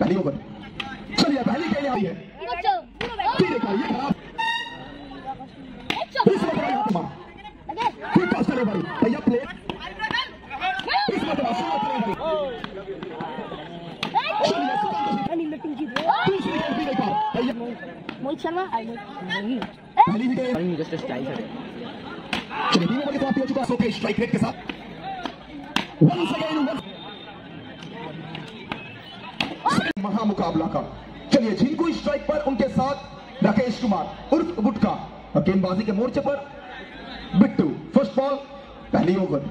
पहली ओवर। चलिए पहली गेंद आई है, ये खराब भैया plate Mohit Sharma just style है। चलिए 3 ओवर की समाप्ति हो चुका है स्ट्राइक रेट के साथ। महामुकाबला का। चलिए झिंकू स्ट्राइक पर, उनके साथ राकेश कुमार उर्फ गुटका, और गेंदबाजी के मोर्चे पर बिट्टू। फर्स्ट बॉल, पहली ओवर।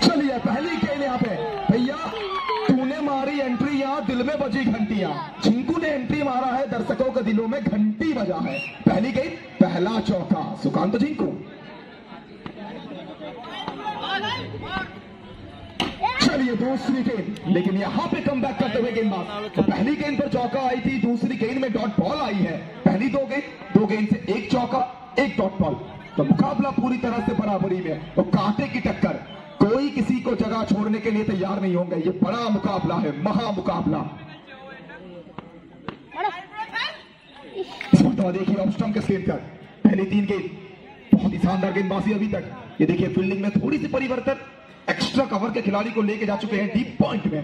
चलिए पहली गेंद यहाँ पे भैया, तूने मारी एंट्री, यहाँ दिल में बजी घंटियां। झिंकू ने एंट्री मारा है, दर्शकों के दिलों में घंटी बजा है। पहली गेंद, पहला चौका सुकांत झिंकू। चलिए दूसरी गेंद, लेकिन यहाँ पे कम बैक करते हुए गेंदबाज। तो पहली गेंद पर चौका आई थी, दूसरी गेंद में डॉट बॉल आई है। पहली दो गेंद से एक चौका, एक डॉट बॉल। तो मुकाबला पूरी तरह से बराबरी में, तो कांटे की टक्कर, कोई किसी को जगह छोड़ने के लिए तैयार नहीं होंगे। ये बड़ा मुकाबला है, महामुकाबला। देखिए ऑफ स्टंप के स्क्रीन पर पहली 3 गेंद, बहुत ही शानदार गेंदबाजी अभी तक। ये देखिए फील्डिंग में थोड़ी सी परिवर्तन, एक्स्ट्रा कवर के खिलाड़ी को लेके जा चुके हैं डीप पॉइंट में।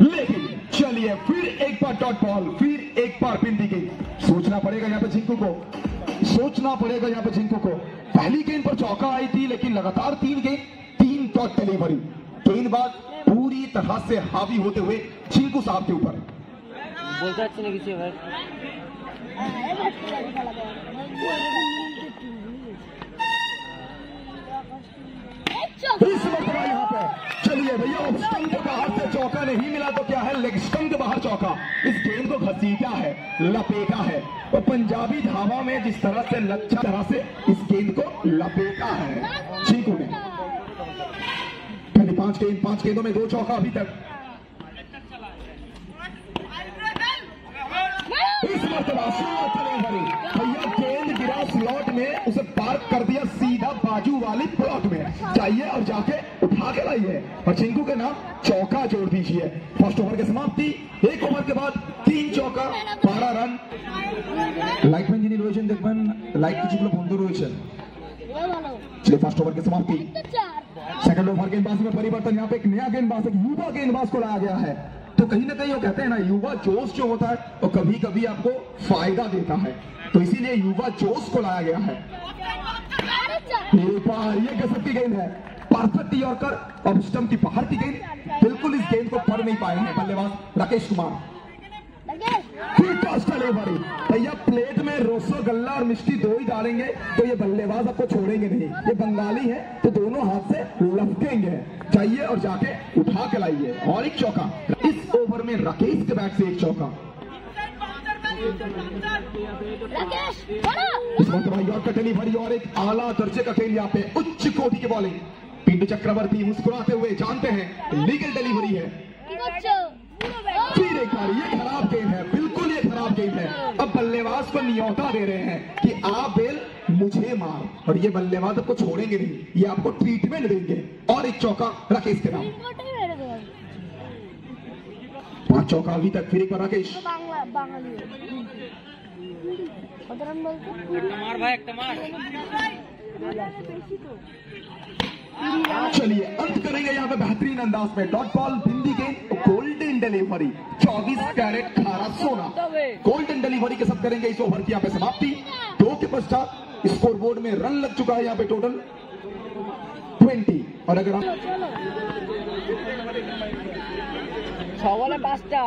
लेकिन चलिए फिर एक बार डॉट बॉल, फिर एक बार बिंदी गेंद। सोचना पड़ेगा यहाँ पे झिंकू को, सोचना पड़ेगा यहाँ पे झिंकू को। पहली गेंद पर चौका आई थी, लेकिन लगातार 3 गेंद 3 डॉट डिलीवरी। गेंदबाज पूरी तरह से हावी होते हुए झिंकू साहब के ऊपर। बोलता अच्छे नहीं किसी भाई। इस वक्त यहाँ पे चलिए भैया, स्टंप के बाहर से चौका नहीं मिला तो क्या है, लेग स्टंप के बाहर चौका। इस गेंद को घसीटा है, लपेटा है, और पंजाबी ढाबा में जिस तरह से लच्छा तरह से इस गेंद को लपेटा है झिंकू ने। पहले 5 गेंदों में 2 चौका अभी तक। इस मरतबा भैया गेंद गिरा स्लॉट में, उसे पार्क कर दिया सीधा बाजू वाली प्लॉट में। जाइए और जाके उठा के लाइए, और झिंकू के नाम चौका जोड़ दीजिए। फर्स्ट ओवर की समाप्ति, 1 ओवर के बाद 3 चौका, 12 रन। लाइटमैन जिन्हें रोशन देखबन लाइट কিছু বন্ধ রয়েছে। चलिए फर्स्ट ओवर की समाप्ति, सेकंड ओवर गेंदबाजी में परिवर्तन। यहाँ पे एक नया गेंदबाज, एक युवा गेंदबाज को लाया गया है। तो कहीं ना कहीं वो कहते हैं ना, युवा जोश जो होता है वो कभी कभी आपको फायदा देता है, तो इसीलिए युवा जोश को लाया गया है। ये गजब की गेंद है, परफेक्ट यॉर्कर, और स्टंप की बाहर की गेंद। बिल्कुल इस गेंद को पढ़ नहीं पाए हैं बल्लेबाज राकेश कुमार। भैया प्लेट में रसगुल्ला और मिष्टी 2 ही डालेंगे तो ये बल्लेबाज आपको छोड़ेंगे नहीं। ये बंगाली है तो दोनों हाथ से लपकेंगे। जाइए और जाके उठा के लाइए, और एक चौका। इस ओवर में राकेश के बैट से एक चौका। इस वक्त डिलीवरी और एक आला दर्जे का खेल, यहाँ पे उच्च कोटि की बॉलिंग। पिंटू चक्रवर्ती मुस्कुराते हुए जानते हैं लीगल डिलीवरी है। फिर एक बार ये खराब गेंद है, बिल्कुल ये खराब गेंद है। अब बल्लेबाज को न्योता दे रहे हैं कि आप बेल मुझे मार, और ये बल्लेबाज आपको छोड़ेंगे नहीं, ये आपको ट्रीटमेंट देंगे। और एक चौका राकेश के नाम। 5 चौका अभी तक, फिर एक बार राकेश। चलिए अंत करेंगे यहाँ पे बेहतरीन अंदाज में। डॉट बॉल, बिंदी गेंद, गोल्डन डिलीवरी, 24 कैरेट खारा सोना। गोल्डन डिलीवरी के साथ करेंगे इस ओवर की यहाँ पे समाप्ति। 2 के पश्चात स्कोर बोर्ड में रन लग चुका है यहाँ पे टोटल 20। और अगर हम 6 वाला 5টা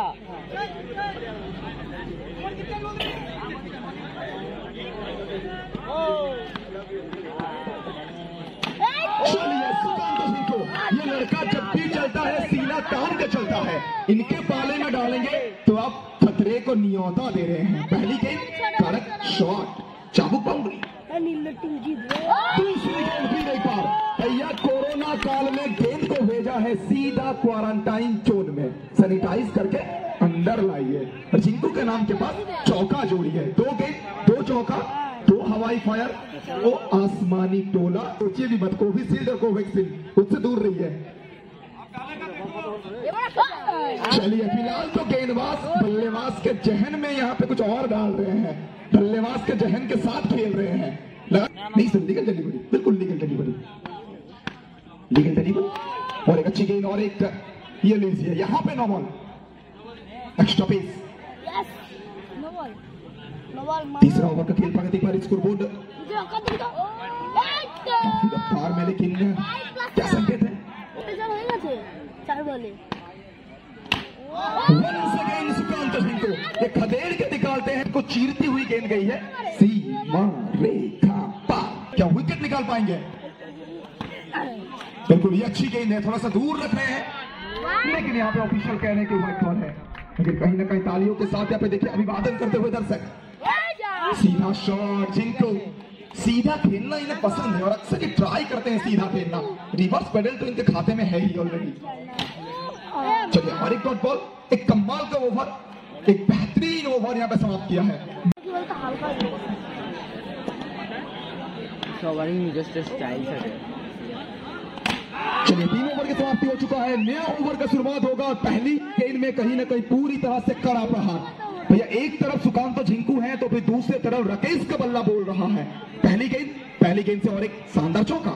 ये लड़का जब भी चलता है सीना तान के चलता है। इनके पाले में डालेंगे तो आप खतरे को न्योता दे रहे हैं। पहली गेंद करेक्ट शॉट, चाबुक बाउंड्री। दूसरी गेंद फिर एक बार भैया, कोरोना काल में गेंद को भेजा है सीधा क्वारंटाइन जोन में, सैनिटाइज करके अंदर लाइए। और झिंकू के नाम के पास चौका जोड़ी है। 2 गेंद 2 चौका, 2 हवाई फायर, वो आसमानी टोला। सोचिए भी मत, कोविशील्ड और कोवैक्सीन उससे दूर रही है। चलिए फिलहाल तो गेंदबाज बल्लेबाज के जहन में यहाँ पे कुछ और डाल रहे हैं, बल्लेबाज के जहन के साथ खेल रहे हैं। नहीं सर, लीगल डिलीवरी, बिल्कुल लीगल डिलीवरी, लीगल डिलीवरी और एक अच्छी गेंद और एक ये लीजिए यहाँ पे नो बॉल, एक्स्ट्रा पेस। तीसरा ओवर का खेल प्रगति पर स्कोर बोर्ड पार में, लेकिन क्या संकेत है? सुकांत झिंकू ये खदेड़ के निकालते हैं, को चीरती हुई गेंद गई है सीमा रेखा पार। क्या विकेट निकाल पाएंगे? बिल्कुल ये अच्छी गेंद है, थोड़ा सा दूर रख रहे हैं, लेकिन यहाँ पे ऑफिशियल कहने की व्हाइट बॉल है। लेकिन कहीं ना कहीं तालियों के साथ यहाँ पे देखिए अभिवादन करते हुए दर्शक। सीधा शॉट, जिनको सीधा खेलना इन्हें पसंद है और अक्सर ये ट्राई करते हैं सीधा खेलना। रिवर्स पेडल तो इनके खाते में है ही ऑलरेडी। चलिए और एक डॉट बॉल, एक कमाल का ओवर, एक बेहतरीन ओवर यहाँ पे समाप्त किया है। चलिए 3 ओवर की समाप्ति हो चुका है, नया ओवर का शुरुआत होगा और पहली गेंद में कहीं ना कहीं पूरी तरह से कड़ा प्रहार। भैया एक तरफ सुकांत झिंकू है तो फिर दूसरे तरफ राकेश का बल्ला बोल रहा है। पहली गेंद से और एक शानदार चौका।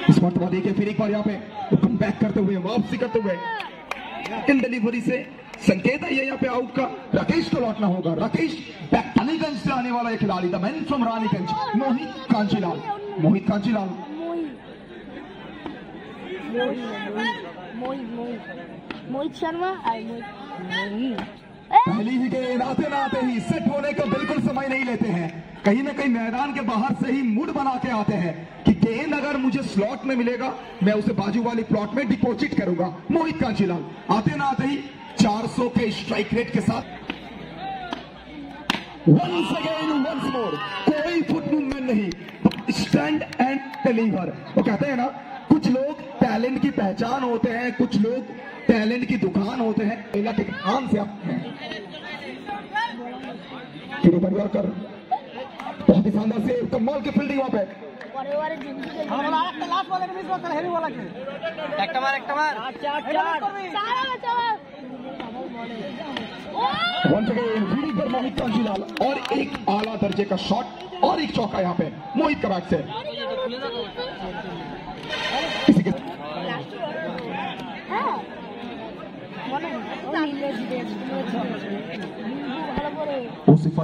इस मरतबा देखिए फिर एक बार यहाँ पे कम बैक करते हुए, वापसी करते हुए इन डिलीवरी से संकेत है यहाँ पे आउट का। राकेश को लौटना होगा। राकेश रानीगंज से आने वाला एक खिलाड़ी, द मैन फ्रॉम रानीगंज, मोहित कांचीलाल। मोहित शर्मा। पहली ही गेंद आते ना आते ही सेट होने का बिल्कुल समय नहीं लेते हैं, कहीं ना कहीं मैदान के बाहर से ही मूड बना के आते हैं कि गेंद अगर मुझे स्लॉट में मिलेगा मैं उसे बाजू वाली प्लॉट में डिपॉजिट करूंगा। मोहित कांचीलाल आते ना आते ही 400 के स्ट्राइक रेट के साथ वंस अगेन वंस मोर, कोई फुट मूवमेंट नहीं, स्टैंड एंड डिलीवर। वो कहते हैं ना कुछ लोग टैलेंट की पहचान होते हैं, कुछ लोग टैलेंट की दुकान होते हैं। पहला के नाम से आप कर बहुत ही शानदार से कमाल की फील्डिंग वहां पे। वंस अगेन फील्डिंग पर मोहित कांचीलाल और एक आला दर्जे का शॉट और एक चौका यहाँ पे मोहित का बैट से। किसी के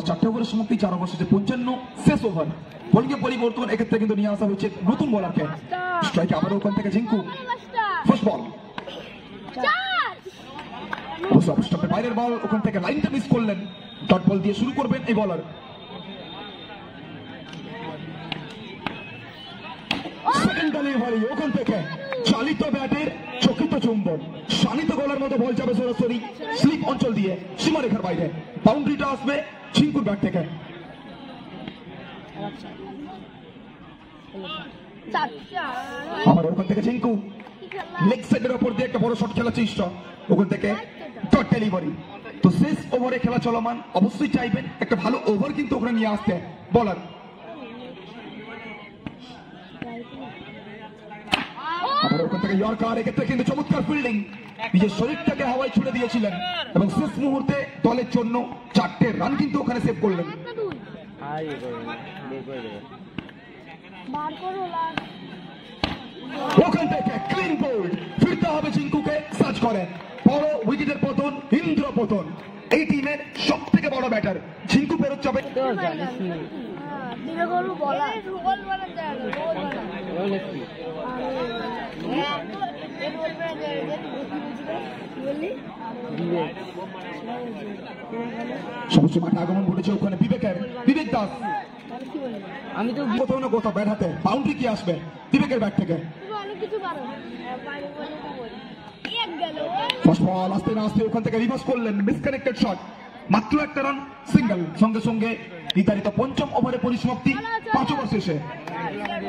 চারটে ওভারের সমাপ্তি, 4 ওভার শেষে 55 শেষ ওভার। বলকে পরিবর্তন এক্ষেত্রে কিন্তু নিয়ে আসা হচ্ছে নতুন বোলারকে। স্ট্রাইকে আবার ওখান থেকে ঝিঙ্কু, ফার্স্ট বল স্টম্পের বাইরের বল, ওখান থেকে লাইনটা মিস করলেন। ডট বল দিয়ে শুরু করবেন এই বলার। সেকেন্ড ডেলিভারি ওখান থেকে চালিত ব্যাটের চকিত চুম্বন, শানিত গলার মতো বল যাবে সরাসরি স্লিপ অঞ্চল দিয়ে সীমারেখার বাইরে। বাউন্ডারিটা আসবে ঝিঙ্কুর ব্যাট থেকে। আবার ওখান থেকে ঝিঙ্কু লেগ সাইডের ওপর দিয়ে একটা বড় শট খেলার চেষ্টা, ওখান থেকে ডট ডেলিভারি। তো শেষ ওভারে খেলা চলমান, অবশ্যই চাইবেন একটা ভালো ওভার কিন্তু ওখানে নিয়ে আসতে বলার। আবার ওখান থেকে ইয়র্কার, এক্ষেত্রে কিন্তু চমৎকার ফিল্ডিং, নিজের শরীরটাকে হাওয়ায় ছুড়ে দিয়েছিলেন এবং শেষ মুহূর্তে দলের জন্য 4টে রান কিন্তু ওখানে সেভ করলেন। ওখান থেকে ক্লিন বোল্ড, ফিরতে হবে ঝিঙ্কুকে সার্চ করেন। বড় উইকেটের পতন, ইন্দ্র পতন, এই টিমের সব থেকে বড় ব্যাটার ঝিঙ্কু ফেরত যাবে। সবুজ মাঠে আগমন ঘটেছে ওখানে বিবেক দাস। আমি তো কোথাও না কোথাও ব্যাট হাতে বাউন্ডারি কি আসবে বিবেকের ব্যাট থেকে। ফার্স্ট বল আসতে না আসতে ওখান থেকে রিভার্স করলেন, মিসকানেক্টেড শট, মাত্র একটা রান সিঙ্গেল। সঙ্গে সঙ্গে নির্ধারিত 5ম ওভারে পরিসমাপ্তি 5 ওভার শেষে।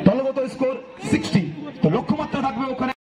দলগত স্কোর 60। তো লক্ষ্যমাত্রা থাকবে ওখানে